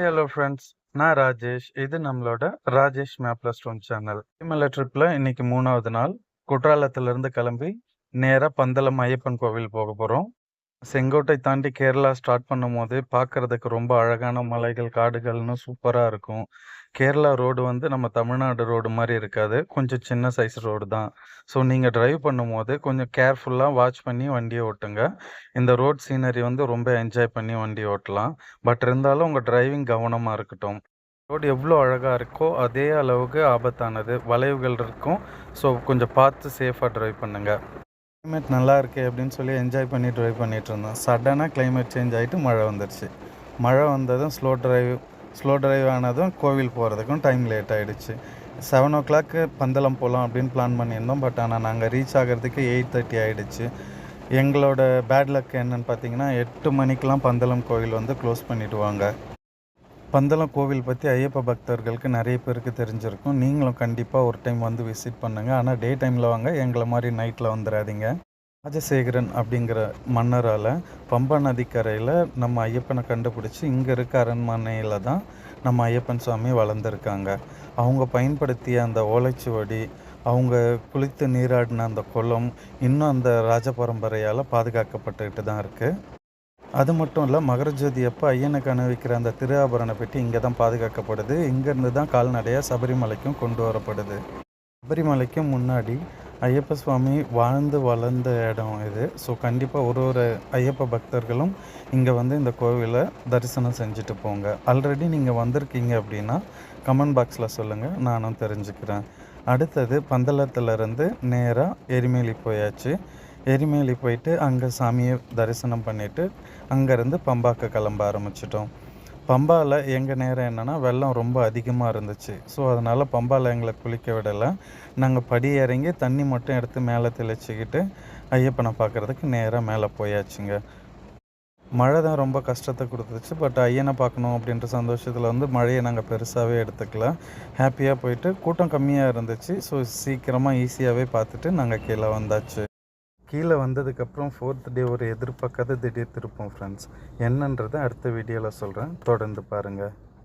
Hello friends. நான் ராஜேஷ். இது நம்மளோட ராஜேஷ் மேப்லஸ்டோன் சேனல். இமல ட்ரிப்ல இன்னைக்கு 3வது நாள். குற்றாலத்திலிருந்து கிளம்பி நேரா பந்தளம் ஐயப்பன் கோவில் போக போறோம். செங்கோட்டை தாண்டி கேரளா ஸ்டார்ட் பண்ணும்போது பார்க்கறதுக்கு ரொம்ப அழகான மலைகள், காடுகள்னு சூப்பரா இருக்கும். கேரளா ரோடு வந்து நம்ம தமிழ்நாடு ரோடு மாரி இருக்காது. கொஞ்சம் சின்ன சைஸ் ரோடு தான். ஸோ நீங்க டிரைவ் பண்ணும்போது கொஞ்சம் கேர்ஃபுல்லா வாட்ச் பண்ணி வண்டிய ஓட்டுங்க. இந்த ரோட் சீனரி வந்து ரொம்ப என்ஜாய் பண்ணி வண்டி ஓட்டலாம். பட் இருந்தாலும் உங்க டிரைவிங் கவனமா இருக்கட்டும். ரோடு எவ்வளோ அழகா இருக்கோ, அதே அளவுக்கு ஆபத்தானது. வளைவுகள் இருக்கும். ஸோ கொஞ்சம் பார்த்து சேஃபா டிரைவ் பண்ணுங்க. கிளைமேட் நல்லா இருக்கே அப்படின்னு சொல்லி என்ஜாய் பண்ணி ட்ரைவ் பண்ணிட்டு இருந்தோம். சடனாக கிளைமேட் சேஞ்ச் ஆகிட்டு மழை வந்துடுச்சு. மழை வந்ததும் ஸ்லோ டிரைவ் ஆனதும் கோவில் போகிறதுக்கும் டைம் லேட் ஆகிடுச்சு. 7 o'clock பந்தளம் போகலாம் அப்படின்னு பிளான் பண்ணியிருந்தோம். பட் ஆனால் நாங்கள் ரீச் ஆகிறதுக்கு 8:30 ஆகிடுச்சு. எங்களோட பேட் லக் என்னன்னு பார்த்தீங்கன்னா 8 மணிக்கெலாம் பந்தளம் கோவில் வந்து க்ளோஸ் பண்ணிவிடுவாங்க. பந்தளம் கோவில் பற்றி ஐயப்ப பக்தர்களுக்கு நிறைய பேருக்கு தெரிஞ்சிருக்கும். நீங்களும் கண்டிப்பாக ஒரு டைம் வந்து விசிட் பண்ணுங்கள். ஆனால் டே டைமில் வாங்க, எங்களை மாதிரி நைட்டில் வந்துடாதீங்க. ராஜசேகரன் அப்படிங்கிற மன்னரால் பம்பா நதிக்கரையில் நம்ம ஐயப்பனை கண்டுபிடிச்சி இங்கே இருக்க அரண்மனையில் தான் நம்ம ஐயப்பன் சுவாமி வளர்ந்துருக்காங்க. அவங்க பயன்படுத்திய அந்த ஓலைச்சுவடி, அவங்க குளித்து நீராடின அந்த குளம் இன்னும் அந்த ராஜ பரம்பரையால் பாதுகாக்கப்பட்டுக்கிட்டு தான் இருக்குது. அது மட்டும் இல்லை, மகரஜோதி அப்போ ஐயனுக்கு அணிவிக்கிற அந்த திரு ஆபரண பெட்டி இங்கே தான் பாதுகாக்கப்படுது. இங்கேருந்து தான் கால்நடையாக சபரிமலைக்கும் கொண்டு வரப்படுது. சபரிமலைக்கும் முன்னாடி ஐயப்ப சுவாமி வாழ்ந்து வளர்ந்த இடம் இது. ஸோ கண்டிப்பாக ஒரு ஐயப்ப பக்தர்களும் இங்கே வந்து இந்த கோவிலை தரிசனம் செஞ்சுட்டு போங்க. ஆல்ரெடி நீங்கள் வந்திருக்கீங்க அப்படின்னா கமெண்ட் பாக்ஸில் சொல்லுங்கள், நானும் தெரிஞ்சுக்கிறேன். அடுத்தது பந்தளத்துலேருந்து நேராக எரிமேலி போயாச்சு. எரிமேலி போயிட்டு அங்கே சாமியை தரிசனம் பண்ணிவிட்டு அங்கேருந்து பம்பாக்கு கிளம்ப ஆரம்பிச்சிட்டோம். பம்பாவில் எங்கள் நேரம் என்னென்னா வெள்ளம் ரொம்ப அதிகமாக இருந்துச்சு. ஸோ அதனால் பம்பாவில் எங்களை குளிக்க விடலை. நாங்கள் படி இறங்கி தண்ணி மட்டும் எடுத்து மேலே தெளிச்சிக்கிட்டு ஐயப்பனை பார்க்குறதுக்கு நேராக மேலே போயாச்சுங்க. மழை தான் ரொம்ப கஷ்டத்தை கொடுத்துச்சு. பட் ஐயனை பார்க்கணும் அப்படின்ற சந்தோஷத்தில் வந்து மழையை நாங்கள் பெருசாகவே எடுத்துக்கல. ஹாப்பியாக போயிட்டு கூட்டம் கம்மியாக இருந்துச்சு. ஸோ சீக்கிரமாக ஈஸியாகவே பார்த்துட்டு நாங்கள் கீழே வந்தாச்சு. கீழே வந்ததுக்கப்புறம் 4th டே ஒரு எதிர்பார்க்காத திடீர் திருப்பம் ஃப்ரெண்ட்ஸ். என்னன்றதை அடுத்த வீடியோவில் சொல்கிறேன். தொடர்ந்து பாருங்கள்.